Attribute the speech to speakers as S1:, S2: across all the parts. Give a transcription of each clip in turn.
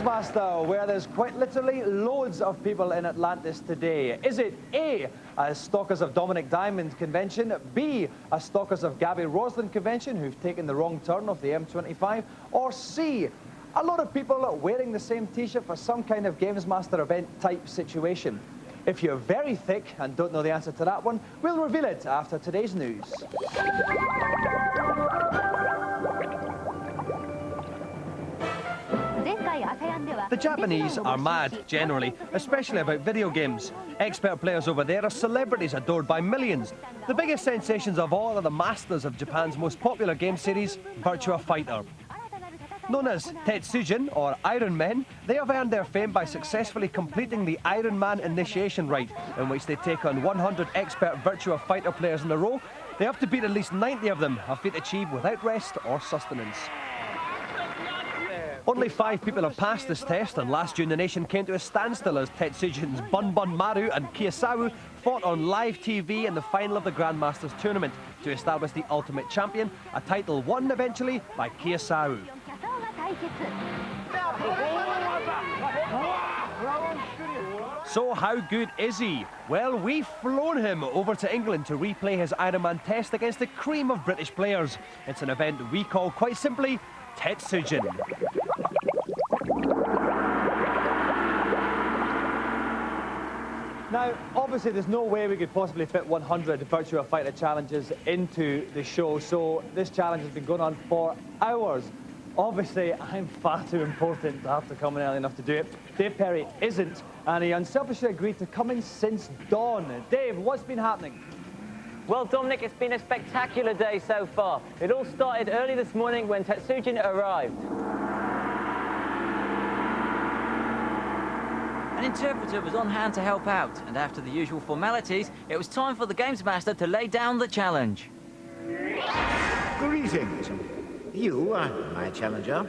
S1: GamesMaster, where there's quite literally loads of people in Atlantis today. Is it A, a Stalkers of Dominik Diamond convention, B, a Stalkers of Gabby Roslin convention who've taken the wrong turn off the M25, or C, a lot of people wearing the same t-shirt for some kind of GamesMaster event type situation? If you're very thick and don't know the answer to that one, we'll reveal it after today's news.
S2: The Japanese are mad, generally, especially about video games. Expert players over there are celebrities adored by millions. The biggest sensations of all are the masters of Japan's most popular game series, Virtua Fighter. Known as Tetsujin, or Iron Men, they have earned their fame by successfully completing the Iron Man initiation rite, in which they take on 100 expert Virtua Fighter players in a row. They have to beat at least 90 of them, a feat achieved without rest or sustenance. Only 5 people have passed this test, and last June the nation came to a standstill as Tetsujin's Bun Bun Maru and Kiyosawa fought on live TV in the final of the Grandmasters tournament to establish the Ultimate Champion, a title won eventually by Kiyosawa. So how good is he? Well, we've flown him over to England to replay his Iron Man test against the cream of British players. It's an event we call quite simply Tetsujin.
S1: Now, obviously, there's no way we could possibly fit 100 Virtua Fighter challenges into the show, so this challenge has been going on for hours. Obviously, I'm far too important to have to come in early enough to do it. Dave Perry isn't, and he unselfishly agreed to come in since dawn. Dave, what's been happening?
S3: Well, Dominic, it's been a spectacular day so far. It all started early this morning when Tetsujin arrived.
S4: An interpreter was on hand to help out, and after the usual formalities, it was time for the GamesMaster to lay down the challenge.
S5: Greetings. You, my challenger,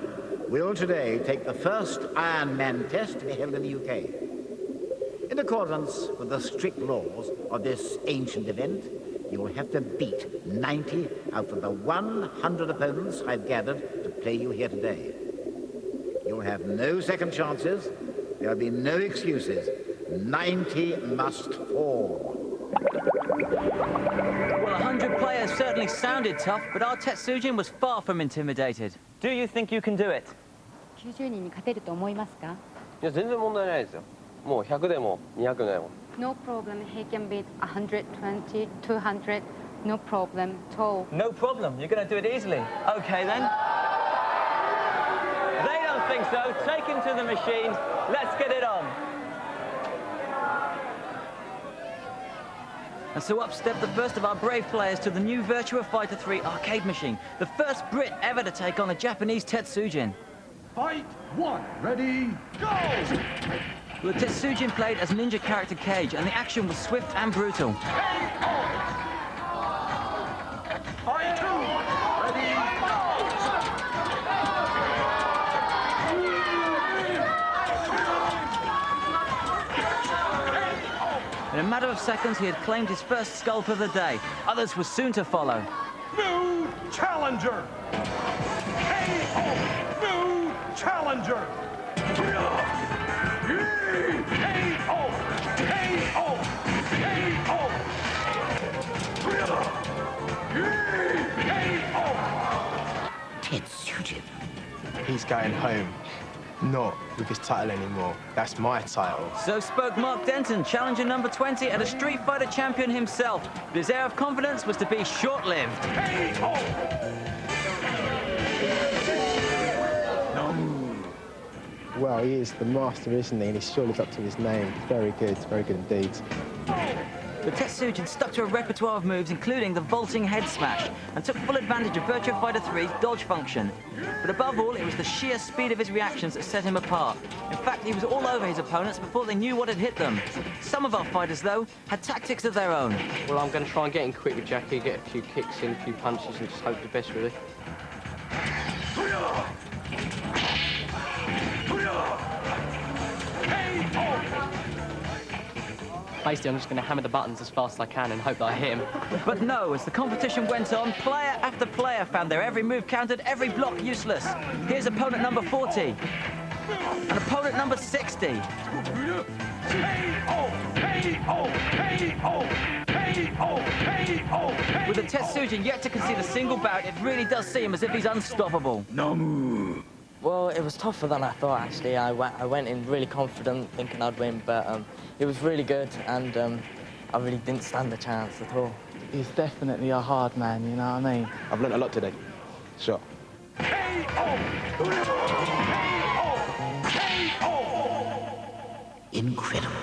S5: will today take the first Iron Man test to be held in the UK. In accordance with the strict laws of this ancient event, you will have to beat 90 out of the 100 opponents I've gathered to play you here today. You'll have no second chances. There'll be no excuses. 90 must fall.
S4: Well, 100 players certainly sounded tough, but our Tetsujin was far from intimidated.
S3: Do you think you can do it?
S6: 90人に勝てると思いますか?
S7: いや全然問題ないですよ。もう100でも200でも。
S6: No problem. He can beat 120, 200. No problem at all.
S3: No problem. You're going to do it easily. Okay, then. They don't think so. Take him to the machine. Let's get it on.
S4: And so up stepped the first of our brave players to the new Virtua Fighter 3 arcade machine, the first Brit ever to take on a Japanese Tetsujin.
S8: Fight 1. Ready, go!
S4: The Tetsujin played as ninja character Cage, and the action was swift and brutal.
S8: Fight 2. Ready,
S4: In a matter of seconds, he had claimed his first skull of the day. Others were soon to follow.
S8: New challenger! KO! New challenger!
S5: Tetsujin.
S9: He's going home. Not with his title anymore. That's my title.
S4: So spoke Mark Denton, challenger number 20 and a Street Fighter champion himself. But his air of confidence was to be short-lived.
S9: Well, he is the master, isn't he? And he sure lives up to his name. Very good indeed.
S4: The Tetsujin stuck to a repertoire of moves, including the vaulting head smash, and took full advantage of Virtua Fighter 3's dodge function. But above all, it was the sheer speed of his reactions that set him apart. In fact, he was all over his opponents before they knew what had hit them. Some of our fighters, though, had tactics of their own.
S7: Well, I'm going to try and get in quick with Jackie, get a few kicks in, a few punches, and just hope the best, really. Basically, I'm just going to hammer the buttons as fast as I can and hope that I hit him.
S4: But no, as the competition went on, player after player found their every move counted, every block useless. Here's opponent number 40. And opponent number 60. With the Tetsujin yet to concede a single bout, it really does seem as if he's unstoppable.
S10: Well, it was tougher than I thought, actually. I went in really confident, thinking I'd win, but it was really good, and I really didn't stand a chance at all. He's definitely a hard man, you know what I mean?
S9: I've learnt a lot today. Sure.
S5: Incredible.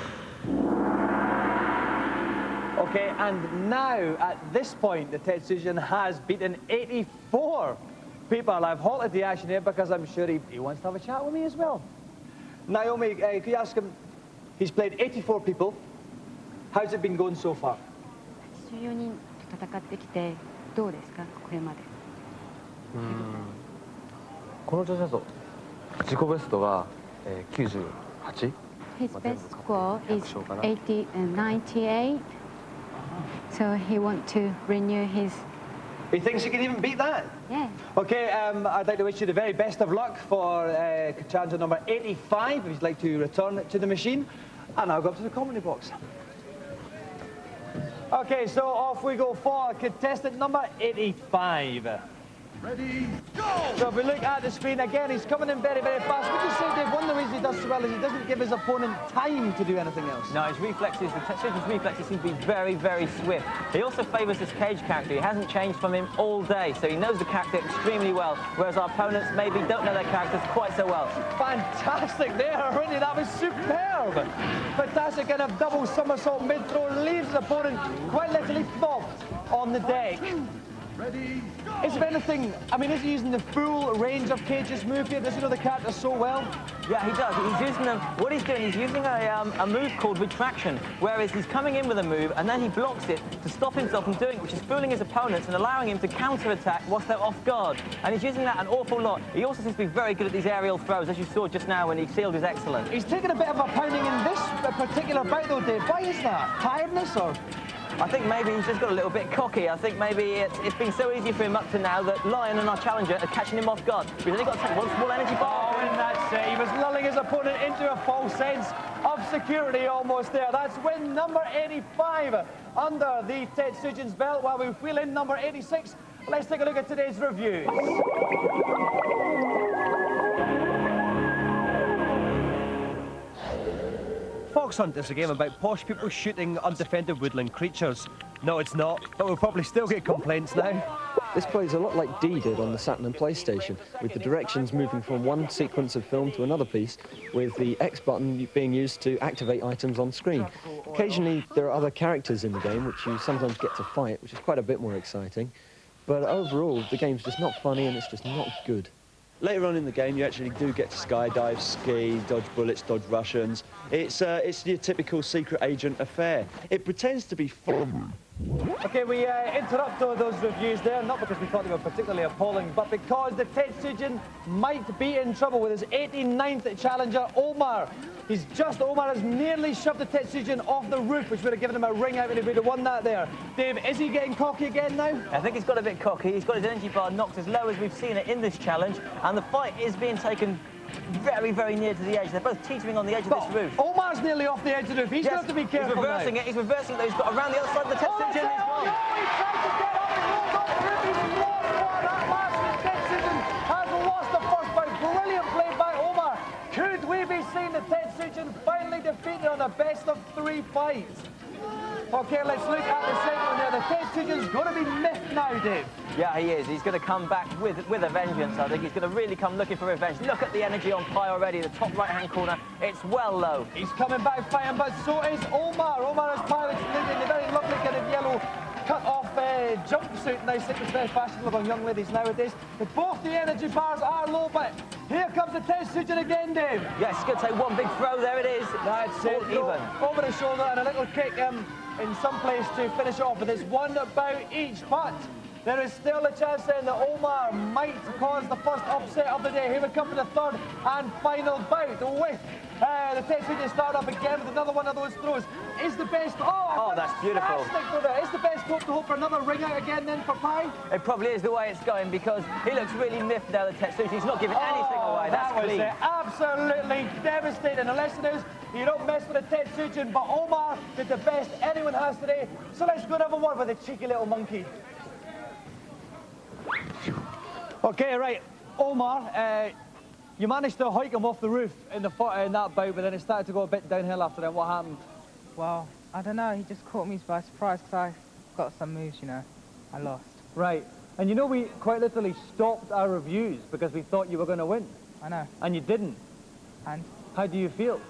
S1: Okay, and now, at this point, the Tetsujin has beaten 84 people. I've halted the action here because I'm sure he wants to have a chat with me as well. Naomi, could you ask him, he's played 84 people. How's it been going so far?
S6: 14人と戦ってきてどうですかこれまで。
S11: この調子だと自己ベストが98。
S6: His best score is 80 and 98. So he wants to renew his.
S1: He thinks he can even beat that?
S6: Yeah.
S1: Okay, I'd like to wish you the very best of luck for challenger number 85, if you'd like to return to the machine. And I'll go up to the commentary box. Okay, so off we go for contestant number 85.
S8: Ready, go!
S1: So if we look at the screen again, he's coming in very, very fast. Would you say, Dave, one of the reasons he does so well is he doesn't give his opponent time to do anything else?
S3: No, his reflexes, the Tetsujin's reflexes seem to be very, very swift. He also favours his cage character. He hasn't changed from him all day, so he knows the character extremely well, whereas our opponents maybe don't know their characters quite so well.
S1: Fantastic there, really, that was superb. Fantastic kind of double somersault mid-throw, leaves his opponent quite literally flopped on the deck.
S8: Ready, go!
S1: Is there anything, I mean, is he using the full range of Cage's move here? Does he know the character so well?
S3: Yeah, he does. He's using them. What he's doing, he's using a move called retraction, whereas he's coming in with a move and then he blocks it to stop himself from doing it, which is fooling his opponents and allowing him to counter-attack whilst they're off guard. And he's using that an awful lot. He also seems to be very good at these aerial throws, as you saw just now when he sealed his excellent.
S1: He's taken a bit of a pounding in this particular bout though, Dave. Why is that? Tiredness or?
S3: I think maybe he's just got a little bit cocky. I think maybe it's been so easy for him up to now that Lion and our challenger are catching him off guard. He's only got to take one small energy bar.
S1: Oh, and that's it. He was lulling his opponent into a false sense of security almost there. That's win number 85 under the Tetsujin's belt while we wheel in number 86. Let's take a look at today's reviews.
S2: Fox Hunt is a game about posh people shooting undefended woodland creatures. No, it's not, but we'll probably still get complaints now.
S11: This plays a lot like D did on the Saturn and PlayStation, with the directions moving from one sequence of film to another piece, with the X button being used to activate items on screen. Occasionally, there are other characters in the game, which you sometimes get to fight, which is quite a bit more exciting. But overall, the game's just not funny and it's just not good.
S12: Later on in the game, you actually do get to skydive, ski, dodge bullets, dodge Russians. It's your typical secret agent affair. It pretends to be fun.
S1: Okay, we interrupt those reviews there, not because we thought they were particularly appalling, but because the Tetsujin might be in trouble with his 89th challenger, Omar. Omar has nearly shoved the Tetsujin off the roof, which would have given him a ring out if he would have won that there. Dave, is he getting cocky again now?
S3: I think he's got a bit cocky. He's got his energy bar knocked as low as we've seen it in this challenge, and the fight is being taken very, very near to the edge. They're both teetering on the edge of this roof.
S1: Omar's nearly off the edge of the roof. He's got to be careful.
S3: He's reversing it. He's reversing it. He's got around the other side of the Tetsujin.
S1: Oh, no, he tried to get up. He rolled off the roof. He's lost one. That last Tetsujin has lost the first bout. Brilliant play by Omar. Could we be seeing the Tetsujin finally defeated on a best-of-3 fight? Okay, let's look at the second one there. The Tetsujin's going to be miffed now, Dave.
S3: Yeah, he is. He's going to come back with a vengeance, I think. He's going to really come looking for revenge. Look at the energy on Pi already, the top right-hand corner. It's well low.
S1: He's coming back fighting, but so is Omar. Omar is piloting in the very lovely kind of yellow cut-off jumpsuit. Nice, it was very fashionable on young ladies nowadays. But both the energy bars are low, but here comes the Tetsujin again, Dave.
S3: Yes, he's going to take one big throw. There it is.
S1: That's it.
S3: Even.
S1: Over the shoulder and a little kick in some place to finish off with this one bout each. But There is still a chance then that Omar might cause the first upset of the day. He would come to the third and final bout with the Tetsuya start up again with another one of those throws. Is the best...
S3: Oh, that's beautiful.
S1: Is the best hope to hope for another ring out again then for Pai?
S3: It probably is the way it's going because he looks really miffed now, the Tetsuya. He's not giving anything away. That's
S1: that was
S3: clean.
S1: Absolutely devastating. The lesson is you don't mess with a Tetsuya, but Omar did the best anyone has today. So let's go and have a word with the cheeky little monkey. Okay, right. Omar, you managed to hike him off the roof in that bout, but then it started to go a bit downhill after that. What happened?
S13: Well, I don't know. He just caught me by surprise because I got some moves, you know. I lost.
S1: Right. And you know, we quite literally stopped our reviews because we thought you were going to win.
S13: I know.
S1: And you didn't.
S13: And?
S1: How do you feel?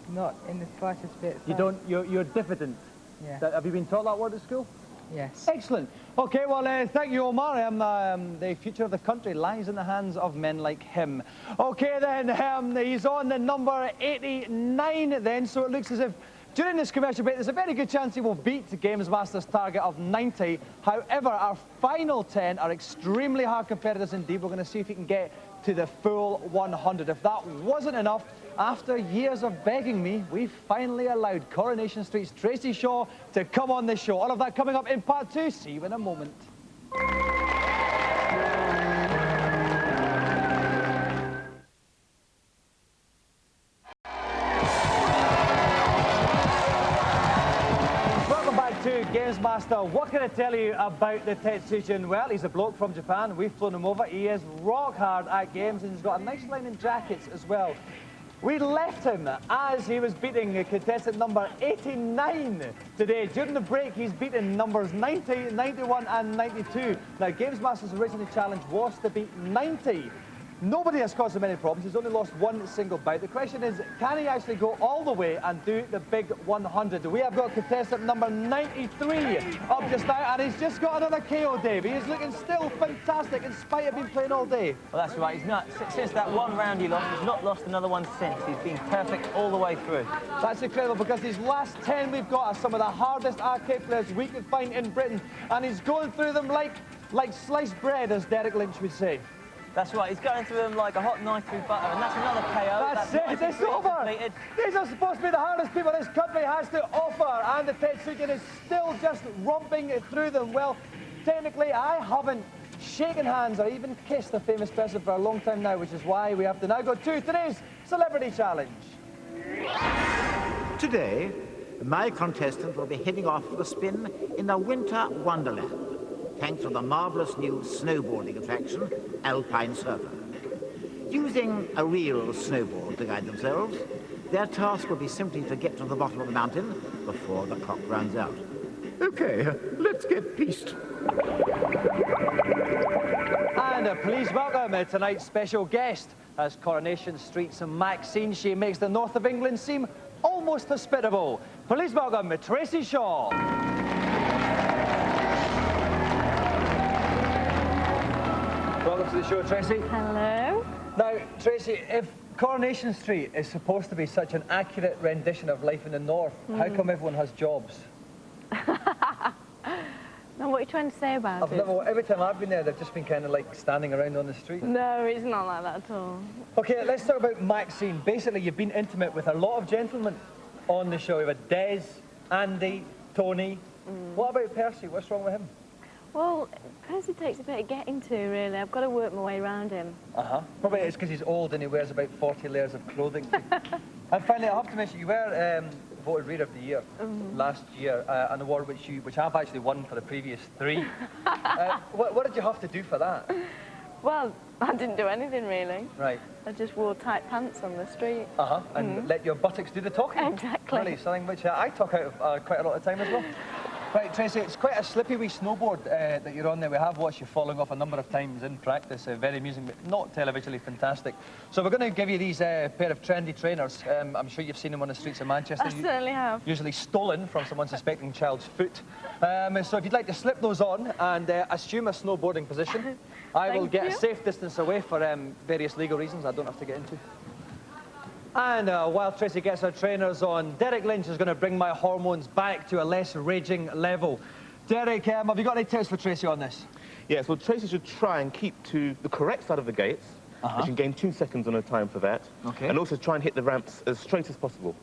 S13: Not in the slightest bit. So.
S1: You don't, you're diffident.
S13: Yeah.
S1: Have you been taught that word at school?
S13: Yes.
S1: Excellent. Okay, well, thank you, Omar. The future of the country lies in the hands of men like him. Okay, then, he's on the number 89 then, so it looks as if during this commercial break, there's a very good chance he will beat GamesMaster's target of 90. However, our final 10 are extremely hard competitors indeed. We're going to see if he can get to the full 100. If that wasn't enough, after years of begging me, we finally allowed Coronation Street's Tracy Shaw to come on the show. All of that coming up in part 2. See you in a moment. Welcome back to GamesMaster. What can I tell you about the Tetsuya? Well, he's a bloke from Japan. We've flown him over. He is rock hard at games, and he's got a nice line in jackets as well. We left him as he was beating contestant number 89 today. During the break, he's beaten numbers 90, 91 and 92. Now, GamesMaster's original challenge was to beat 90. Nobody has caused him any problems. He's only lost one single bout. The question is, can he actually go all the way and do the big 100? We have got contestant number 93 up just now, and he's just got another KO, Dave. He is looking still fantastic in spite of being playing all day.
S3: Well, that's right. He's not, since that one round he lost, he's not lost another one since. He's been perfect all the way through.
S1: That's incredible because these last 10 we've got are some of the hardest arcade players we could find in Britain, and he's going through them like sliced bread, as Derrick Lynch would say.
S3: That's right, he's going through them like a hot knife through butter, and that's another KO.
S1: That's it, it's over!
S3: Completed.
S1: These are supposed to be the hardest people this country has to offer, and the Tetsuya is still just romping through them. Well, technically, I haven't shaken hands or even kissed a famous person for a long time now, which is why we have to now go to today's Celebrity Challenge.
S5: Today, my contestant will be heading off for a spin in the Winter Wonderland, thanks to the marvellous new snowboarding attraction, Alpine Surfer. Using a real snowboard to guide themselves, their task will be simply to get to the bottom of the mountain before the clock runs out. Okay, let's get piste.
S1: And please welcome tonight's special guest. As Coronation Street's Maxine, she makes the north of England seem almost hospitable. Please welcome Tracy Shaw. Welcome to the show, Tracy.
S14: Hello.
S1: Now, Tracy, if Coronation Street is supposed to be such an accurate rendition of life in the north, how come everyone has jobs?
S14: Now, what are you trying to say about it?
S1: Every time I've been there, they've just been kind of like standing around on the street.
S14: No, it's not like that at all.
S1: Okay, let's talk about Maxine. Basically, you've been intimate with a lot of gentlemen on the show. You've had Des, Andy, Tony. What about Percy? What's wrong with him?
S14: Well, Percy takes a bit of getting to, really. I've got to work my way around him.
S1: Probably it's because he's old and he wears about 40 layers of clothing. And finally, I have to mention, you were voted Reader of the Year last year, an award which I've actually won for the previous 3. What did you have to do for that?
S14: Well, I didn't do anything, really.
S1: Right.
S14: I just wore tight pants on the street.
S1: And let your buttocks do the talking.
S14: Exactly.
S1: Really, something which I talk out of quite a lot of time as well. Right, Tracy, it's quite a slippy wee snowboard that you're on there. We have watched you falling off a number of times in practice. Very amusing, but not televisively fantastic. So we're going to give you these pair of trendy trainers. I'm sure you've seen them on the streets of Manchester.
S14: I certainly have.
S1: Usually stolen from some unsuspecting child's foot. So if you'd like to slip those on and assume a snowboarding position, I will get a safe distance away for various legal reasons I don't have to get into. And while Tracy gets her trainers on, Derrick Lynch is going to bring my hormones back to a less raging level. Derrick, have you got any tips for Tracy on this?
S15: Yes, well, Tracy should try and keep to the correct side of the gates. She can gain 2 seconds on her time for that.
S1: Okay.
S15: And also try and hit the ramps as straight as possible.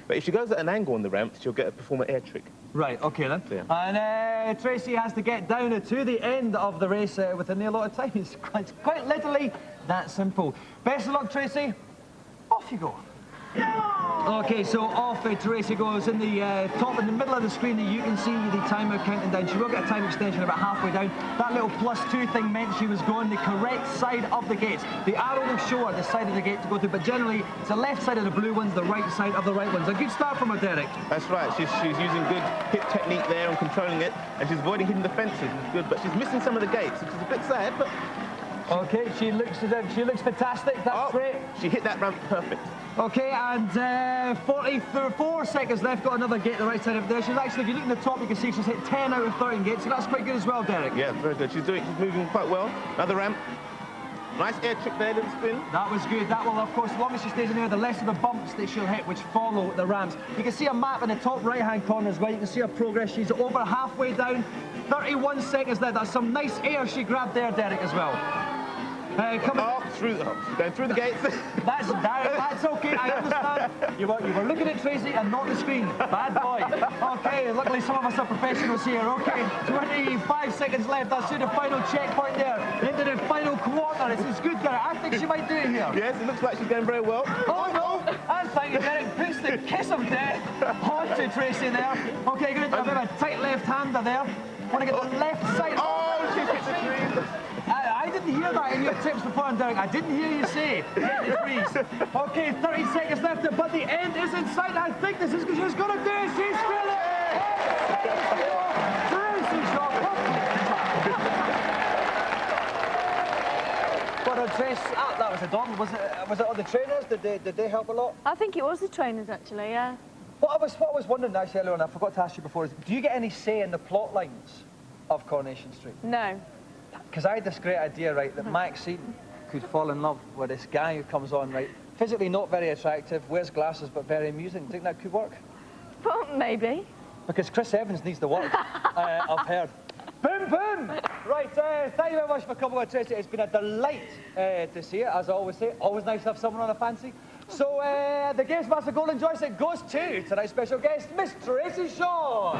S15: But if she goes at an angle on the ramps, she'll perform an air trick.
S1: Right, okay then.
S15: Yeah.
S1: And Tracy has to get down to the end of the race with a near lot of time. It's quite literally that simple. Best of luck, Tracy. Off you go. Okay, so off Tracy goes. In the top, in the middle of the screen, you can see the timer counting down. She will get a time extension about halfway down. That little +2 thing meant she was going the correct side of the gates. The arrow will show her the side of the gate to go to, but generally it's the left side of the blue ones, the right side of the right ones. A good start from her, Derrick.
S15: That's right. She's using good hip technique there and controlling it, and she's avoiding hitting the fences, which is good. But she's missing some of the gates, which is a bit sad. But
S1: okay, she looks fantastic. That's great.
S15: She hit that ramp perfect.
S1: Okay, and 44 seconds left. Got another gate the right side of there. She's actually, if you look in the top, you can see she's hit 10 out of 13 gates. So that's quite good as well, Derrick.
S15: Yeah, very good. She's moving quite well. Another ramp. Nice air trick there, little spin.
S1: That was good. That will, of course, as long as she stays in there, the less of the bumps that she'll hit, which follow the ramps. You can see a map in the top right-hand corner as well. You can see her progress. She's over halfway down. 31 seconds there. That's some nice air she grabbed there, Derrick, as well. Going
S15: through the gates.
S1: That's okay, I understand. You were looking at Tracy and not the screen. Bad boy. Okay, luckily some of us are professionals here. Okay, 25 seconds left. That's the final checkpoint there. Into the final quarter. This is good, Derrick. I think she might do it here.
S15: Yes, it looks like she's going very well.
S1: Oh, no. And thank you, Derrick. Puts the kiss of death onto Tracy there. Okay, going to do a bit of a tight left-hander there. Want to get the left side.
S15: Oh, she hit the trees.
S1: I didn't hear that in your tips before, Derrick. I didn't hear you say hit the trees. Okay, 30 seconds left, but the end is in sight. I think this is she's going to do it. She's still it. Tracy Shaw. But Trace, that was a dog. Was it on the trainers? Did they help a lot?
S14: I think it was the trainers, actually, yeah.
S1: What I was wondering actually earlier on, I forgot to ask you before, is do you get any say in the plot lines of Coronation Street?
S14: No.
S1: Because I had this great idea, right, that Maxine could fall in love with this guy who comes on, right, physically not very attractive, wears glasses but very amusing. Do you think that could work?
S14: Well, maybe.
S1: Because Chris Evans needs the work, I've heard. Boom, boom! Right, thank you very much for coming on, Tracy. It's been a delight to see you, as I always say. Always nice to have someone on a fancy. So, the GamesMaster Golden Joystick goes to tonight's special guest, Miss Tracy Shaw.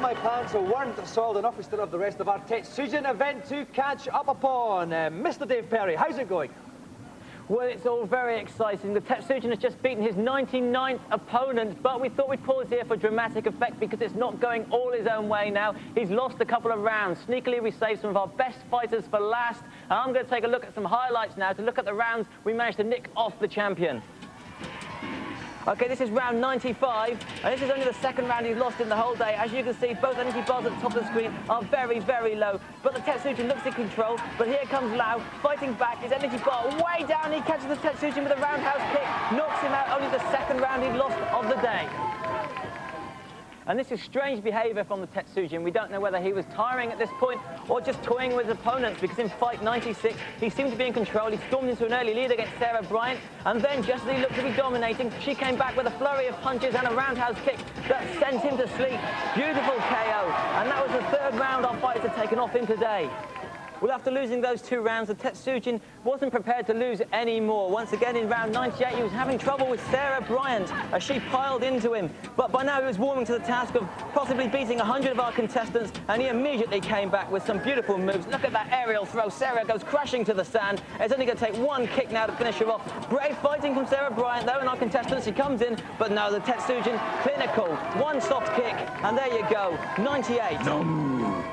S1: My plans weren't solid enough. We still have the rest of our Tetsujin event to catch up upon. Mr. Dave Perry, how's it going?
S3: Well, it's all very exciting. The Tetsujin has just beaten his 99th opponent, but we thought we'd pause here for dramatic effect because it's not going all his own way now. He's lost a couple of rounds. Sneakily, we saved some of our best fighters for last, and I'm going to take a look at some highlights now to look at the rounds we managed to nick off the champion. Okay, this is round 95, and this is only the second round he's lost in the whole day. As you can see, both energy bars at the top of the screen are very, very low. But the Tetsujin looks in control, but here comes Lau, fighting back. His energy bar way down. He catches the Tetsujin with a roundhouse kick, knocks him out. Only the second round he'd lost of the day. And this is strange behaviour from the Tetsujin. We don't know whether he was tiring at this point or just toying with his opponents, because in fight 96, he seemed to be in control. He stormed into an early lead against Sarah Bryant, and then, just as he looked to be dominating, she came back with a flurry of punches and a roundhouse kick that sent him to sleep. Beautiful KO. And that was the third round our fighters had taken off him today. Well, after losing those 2 rounds, the Tetsujin wasn't prepared to lose any more. Once again, in round 98, he was having trouble with Sarah Bryant as she piled into him. But by now, he was warming to the task of possibly beating 100 of our contestants, and he immediately came back with some beautiful moves. Look at that aerial throw. Sarah goes crashing to the sand. It's only going to take 1 kick now to finish her off. Brave fighting from Sarah Bryant, though, and our contestants. She comes in, but no, the Tetsujin, clinical. 1 soft kick, and there you go, 98. No.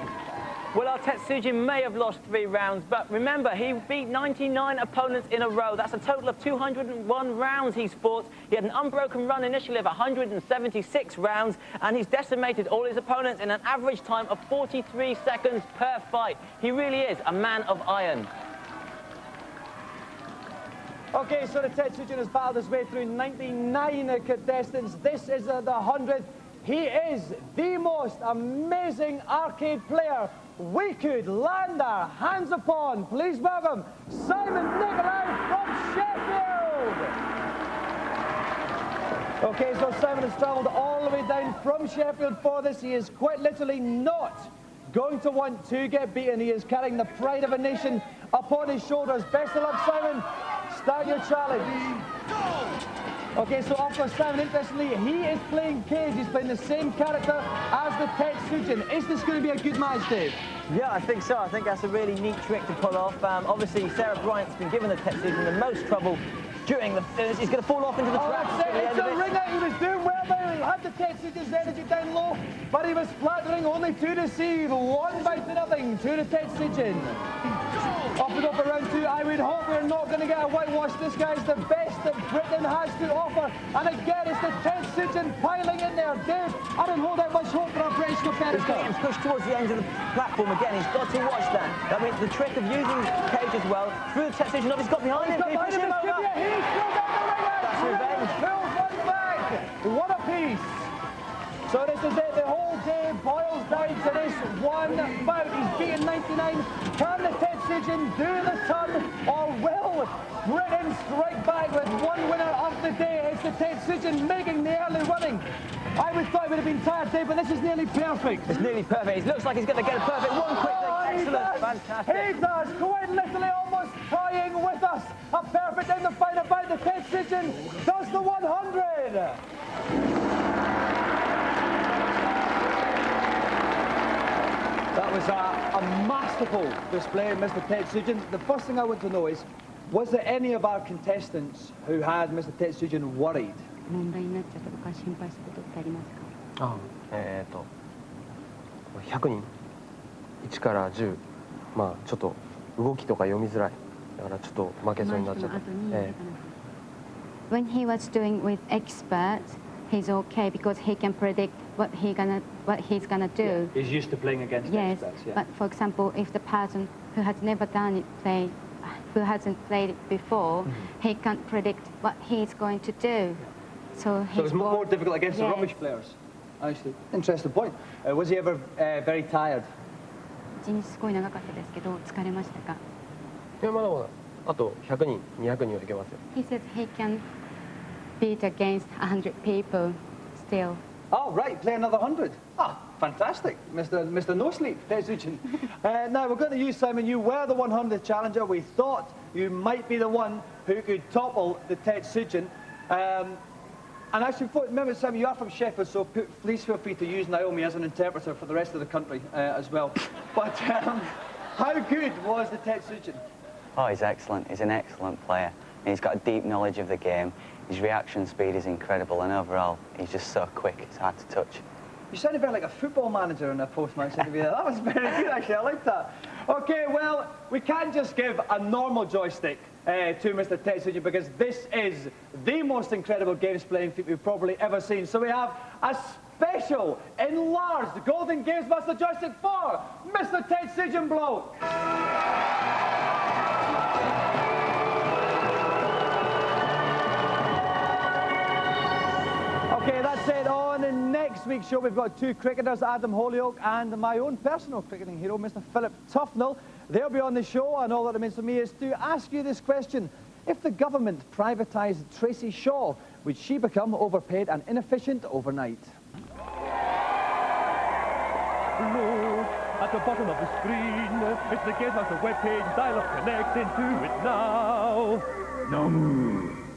S3: Well, our Tetsujin may have lost 3 rounds, but remember, he beat 99 opponents in a row. That's a total of 201 rounds he's fought. He had an unbroken run initially of 176 rounds, and he's decimated all his opponents in an average time of 43 seconds per fight. He really is a man of iron.
S1: Okay, so the Tetsujin has battled his way through 99 contestants. This is the 100th. He is the most amazing arcade player we could land our hands upon. Please welcome Simon Nicolai from Sheffield. Okay, so Simon has travelled all the way down from Sheffield for this. He is quite literally not going to want to get beaten. He is carrying the pride of a nation upon his shoulders. Best of luck, Simon. Start your challenge. Okay, so after Simon, interestingly, he is playing Cage. He's playing the same character as the Tetsujin. Is this going to be a good match, Dave?
S3: Yeah, I think so. I think that's a really neat trick to pull off. Obviously, Sarah Bryant's been given the Tetsujin the most trouble during the... He's going to fall off into the trap.
S1: It's a ringer. He was doing well there. He had the Tetsujin's energy down low, but he was flattering only 2 to see. 1 by 0 to the Tetsujin. Off we go for round 2. I would hope we're not going to get a whitewash. This guy's the best that Britain has to offer. And again, it's the Tetsujin piling in there. Dave, I don't hold out much hope for our British competitor.
S3: He's getting pushed towards the end of the platform again. He's got to watch that. That means the trick of using Cage as well. Through the Tetsujin, he's got behind him.
S1: He's still down the ringer.
S3: That's revenge.
S1: Pulls one back. What a piece. So this is it. The whole day boils down to this one bout. He's beaten 99. Can the Tetsujin do the turn, or will Britain strike back with one winner of the day? It's the Tetsujin making the early running. I would thought it would have been tired, Dave, but this is nearly perfect.
S3: It's nearly perfect. It looks like he's going to get a perfect one quick thing. Excellent. Fantastic.
S1: He does. Quite literally almost tying with us. A perfect in the final bout. The Tetsujin does the 100. That was a masterful display, Mr. Tetsujin. The first thing I want to know is, was there any of our contestants who had Mr. Tetsujin worried?
S6: 問題になっちゃったとか心配したことってありますか？
S7: 100人1から10、まあちょっと動きとか読みづらいだからちょっと負けそうになっちゃった。
S6: When he was doing with experts, he's okay because he can predict what he's gonna do.
S1: He's used to playing against experts.
S6: Yes, but for example, if the person who has never done it who hasn't played it before, he can't predict what he's going to do. So
S1: it's more difficult against the rubbish players. Actually, interesting point. Was he ever very tired?
S6: 一日すごい長かったですけど疲れましたか？
S7: いやまだまだあと100人200人はいけますよ。
S6: He says he can beat against 100 people still.
S1: Oh, right, play another 100. Ah, fantastic, Mr. No Sleep, Tetsujin. Now, we're going to use, Simon, you were the 100th challenger. We thought you might be the one who could topple the Tetsujin. And actually, remember, Simon, you are from Sheffield, so please feel free to use Naomi as an interpreter for the rest of the country as well. But how good was the Tetsujin?
S16: Oh, he's excellent. He's an excellent player. And he's got a deep knowledge of the game. His reaction speed is incredible, and overall, he's just so quick, it's hard to touch.
S1: You sounded very like a football manager in a post-match interview. That was very good, actually. I like that. OK, well, we can't just give a normal joystick to Mr. Tetsujin because this is the most incredible games playing feat we've probably ever seen. So we have a special, enlarged Golden GamesMaster Joystick for Mr. Tetsujin Bloke. Okay, that's it. On next week's show, we've got 2 cricketers, Adam Holyoke and my own personal cricketing hero, Mr. Philip Tufnell. They'll be on the show, and all that remains for me is to ask you this question. If the government privatised Tracy Shaw, would she become overpaid and inefficient overnight?
S2: Look at the bottom of the screen. It's the GamesMaster webpage. Dial-up connects into it now.
S8: Now move.